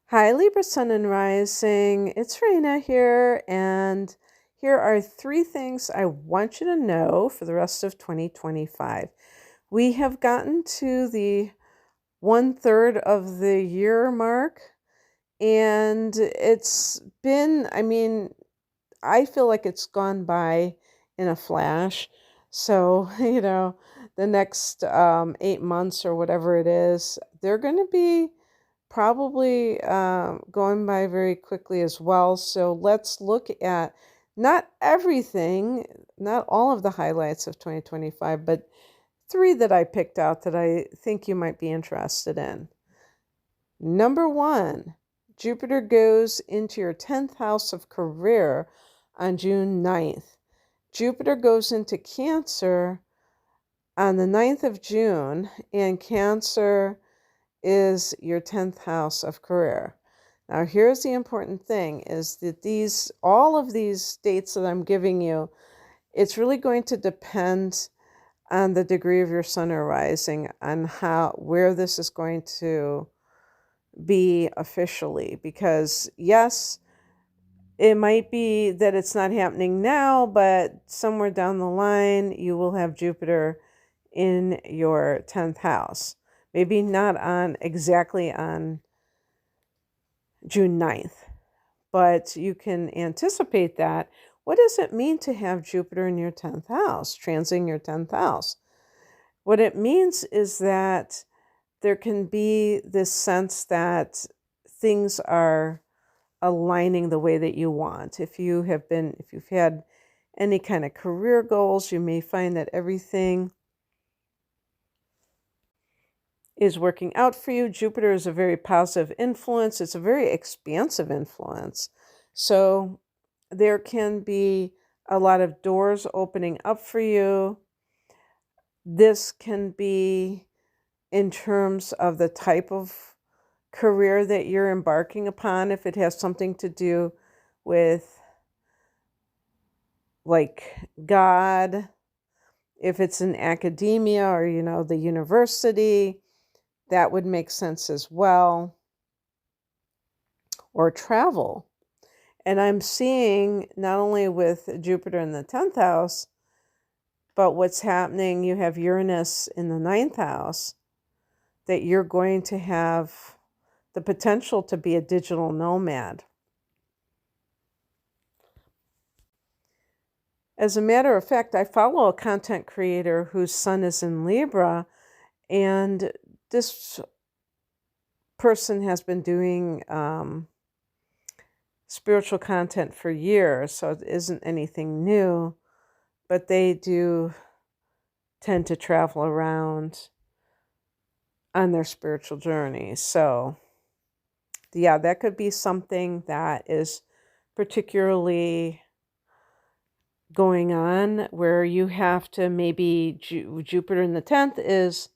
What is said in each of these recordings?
Hi, Libra Sun and Rising. It's Raina here, and here are three things I want you to know for the rest of 2025. We have gotten to the 1/3 of the year mark, and it's been, I feel like it's gone by in a flash. So, the next 8 months or whatever it is, they're going to be probably going by very quickly as well. So let's look at not everything, not all of the highlights of 2025, but three that I picked out that I think you might be interested in. Number one, Jupiter goes into your 10th house of career on June 9th. Jupiter goes into Cancer on the 9th of June, and Cancer is your 10th house of career. Now, here's the important thing is that all of these dates that I'm giving you, it's really going to depend on the degree of your sun or rising, on where this is going to be officially. Because yes, it might be that it's not happening now, but somewhere down the line, you will have Jupiter in your 10th house. Maybe not exactly on June 9th, but you can anticipate that. What does it mean to have Jupiter in your 10th house, transiting your 10th house? What it means is that there can be this sense that things are aligning the way that you want. If you've had any kind of career goals, you may find that everything is working out for you. Jupiter is a very positive influence. It's a very expansive influence. So there can be a lot of doors opening up for you. This can be in terms of the type of career that you're embarking upon, if it has something to do with like God, if it's in academia or, the university, that would make sense as well, or travel. And I'm seeing not only with Jupiter in the 10th house, but what's happening, you have Uranus in the 9th house, that you're going to have the potential to be a digital nomad. As a matter of fact, I follow a content creator whose sun is in Libra, and this person has been doing spiritual content for years, so it isn't anything new, but they do tend to travel around on their spiritual journey. So, yeah, that could be something that is particularly going on, where you have to maybe Jupiter in the 10th is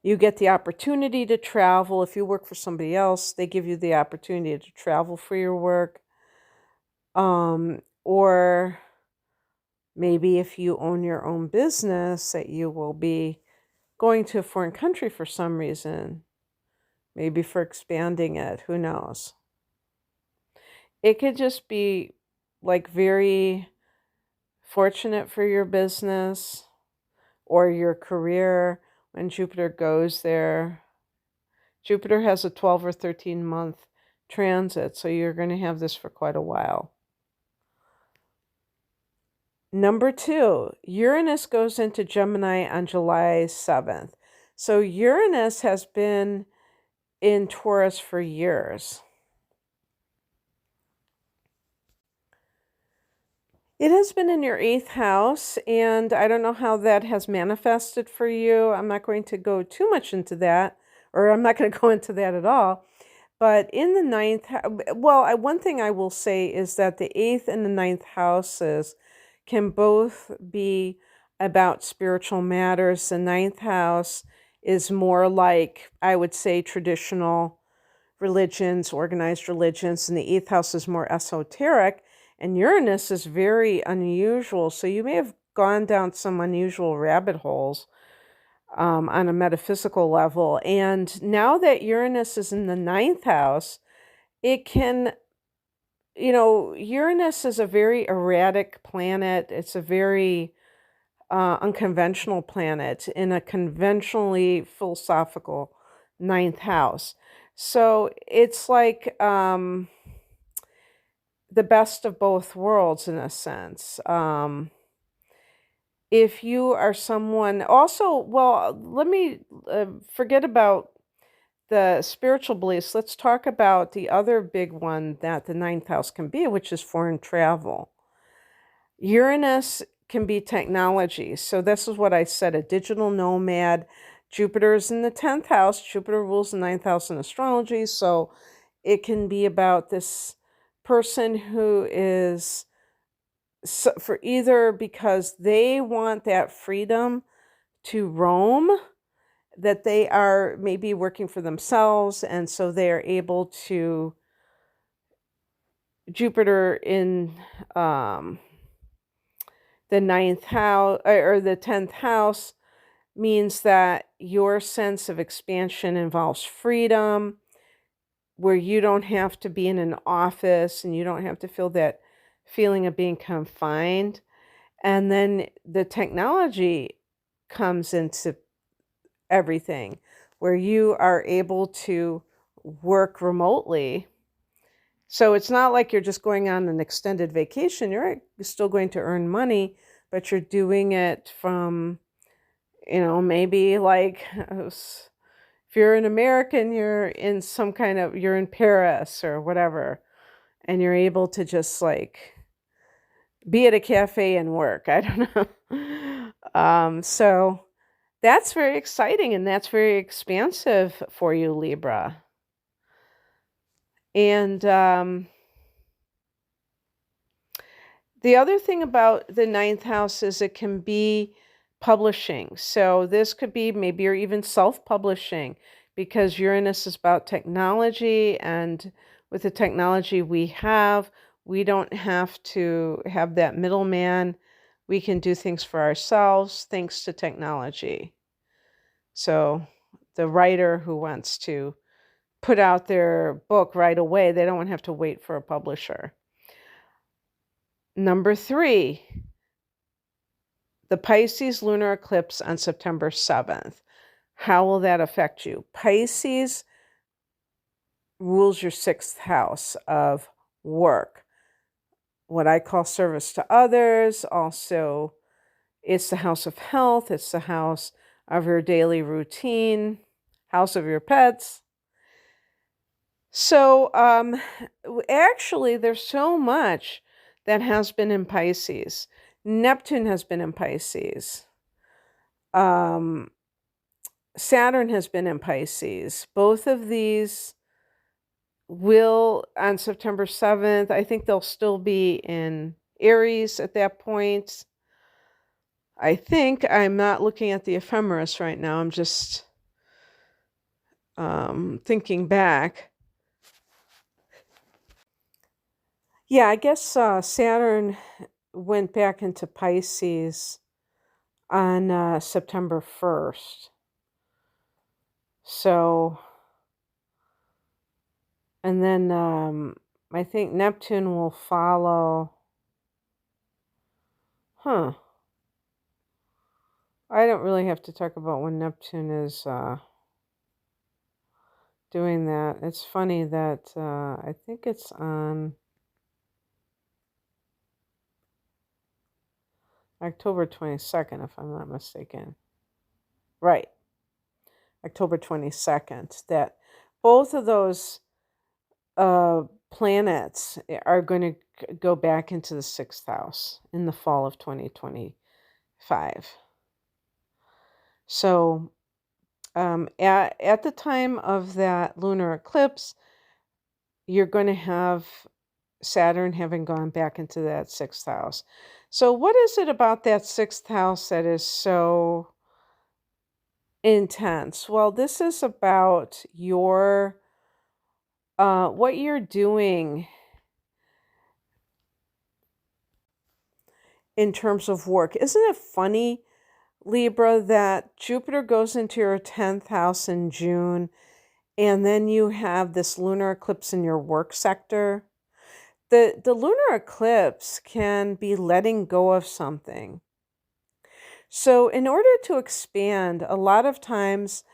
you get the opportunity to travel. If you work for somebody else, they give you the opportunity to travel for your work. Or maybe if you own your own business, that you will be going to a foreign country for some reason, maybe for expanding it, who knows. It could just be like very fortunate for your business or your career when Jupiter goes there. Jupiter has a 12 or 13 month transit, so you're going to have this for quite a while. Number two, Uranus goes into Gemini on July 7th. So Uranus has been in Taurus for years. It has been in your 8th house, and I don't know how that has manifested for you. I'm not going to go too much into that, or I'm not going to go into that at all. But in the 9th, one thing I will say is that the 8th and the 9th houses can both be about spiritual matters. The 9th house is more like, I would say, traditional religions, organized religions, and the 8th house is more esoteric. And Uranus is very unusual, so you may have gone down some unusual rabbit holes on a metaphysical level. And now that Uranus is in the ninth house, it can, Uranus is a very erratic planet. It's a very unconventional planet in a conventionally philosophical ninth house. So it's like the best of both worlds in a sense. If you are someone also, well, let me forget about the spiritual beliefs. Let's talk about the other big one that the ninth house can be, which is foreign travel. Uranus can be technology. So this is what I said, a digital nomad. Jupiter is in the 10th house. Jupiter rules the ninth house in astrology. So it can be about this person who is, for either because they want that freedom to roam, that they are maybe working for themselves, and so they are able to, Jupiter in the ninth house or the 10th house means that your sense of expansion involves freedom, where you don't have to be in an office and you don't have to feel that feeling of being confined. And then the technology comes into everything, where you are able to work remotely. So it's not like you're just going on an extended vacation. You're still going to earn money, but you're doing it from, maybe like if you're an American, you're in you're in Paris or whatever, and you're able to just like be at a cafe and work. I don't know. So that's very exciting, and that's very expansive for you, Libra. And the other thing about the ninth house is it can be publishing. So this could be maybe you're even self-publishing, because Uranus is about technology, and with the technology we have, we don't have to have that middleman. We can do things for ourselves thanks to technology. So the writer who wants to put out their book right away, they don't have to wait for a publisher. Number 3, the Pisces lunar eclipse on September 7th. How will that affect you? Pisces rules your 6th house of work, what I call service to others. Also, it's the house of health. It's the house of your daily routine, house of your pets. So actually, there's so much that has been in Pisces. Neptune has been in Pisces. Saturn has been in Pisces. Both of these will, on September 7th, I think they'll still be in Aries at that point. I think I'm not looking at the ephemeris right now. I'm just thinking back. Yeah, I guess Saturn went back into Pisces on September 1st. So, and then I think Neptune will follow. I don't really have to talk about when Neptune is doing that. It's funny that I think it's on October 22nd, if I'm not mistaken. Right. October 22nd. That both of those planets are going to go back into the 6th house in the fall of 2025. So at the time of that lunar eclipse, you're going to have Saturn having gone back into that 6th house. So what is it about that 6th house that is so intense? Well, this is about your what you're doing in terms of work. Isn't it funny Libra, that Jupiter goes into your 10th house in June, and then you have this lunar eclipse in your work sector. The lunar eclipse can be letting go of something. So in order to expand, a lot of times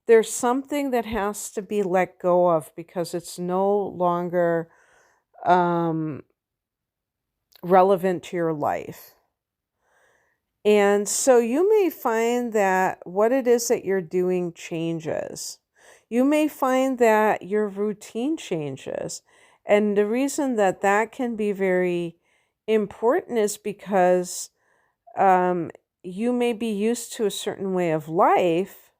there's something that has to be let go of because it's no longer relevant to your life. And so you may find that what it is that you're doing changes. You may find that your routine changes. And the reason that that can be very important is because you may be used to a certain way of life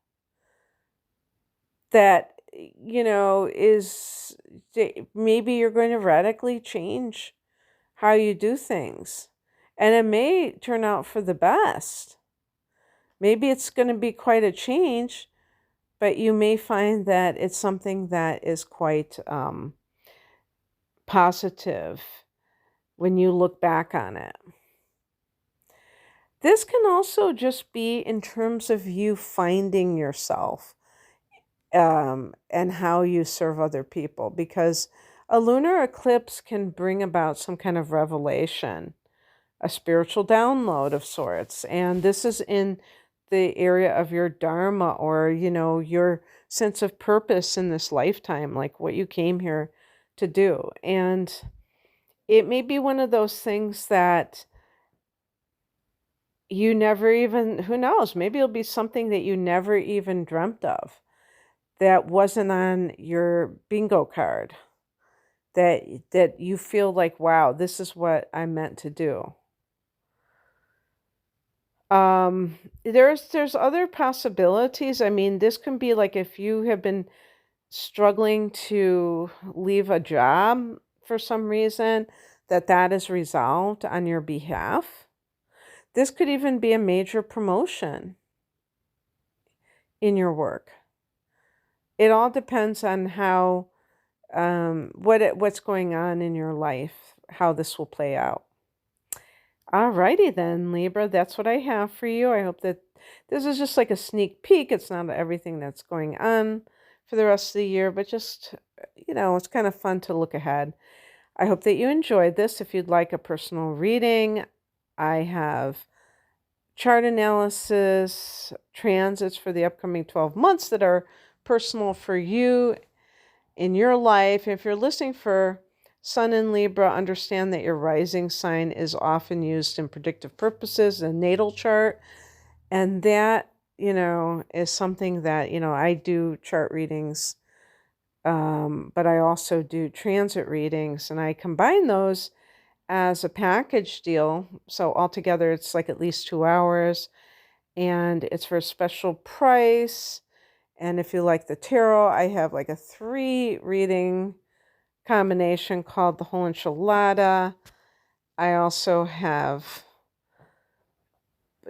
that, is maybe you're going to radically change how you do things. And it may turn out for the best. Maybe it's going to be quite a change, but you may find that it's something that is quite positive when you look back on it. This can also just be in terms of you finding yourself and how you serve other people, because a lunar eclipse can bring about some kind of revelation, a spiritual download of sorts. And this is in the area of your dharma, or, your sense of purpose in this lifetime, like what you came here to do. And it may be one of those things that you never even, who knows, maybe it'll be something that you never even dreamt of, that wasn't on your bingo card, that you feel like, wow, this is what I'm meant to do. There's other possibilities. I mean, this can be like if you have been struggling to leave a job for some reason, that is resolved on your behalf. This could even be a major promotion in your work. It all depends on how what's going on in your life, how this will play out. Alrighty then, Libra, that's what I have for you. I hope that this is just like a sneak peek. It's not everything that's going on for the rest of the year, but just, it's kind of fun to look ahead. I hope that you enjoyed this. If you'd like a personal reading, I have chart analysis, transits for the upcoming 12 months that are personal for you in your life. If you're listening for Sun in Libra, understand that your rising sign is often used in predictive purposes, a natal chart. And that, is something that, I do chart readings, but I also do transit readings, and I combine those as a package deal. So altogether, it's like at least 2 hours, and it's for a special price. And if you like the tarot, I have like a 3 reading combination called the whole enchilada. I also have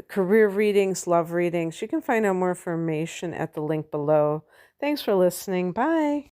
career readings, love readings. You can find out more information at the link below. Thanks for listening. Bye.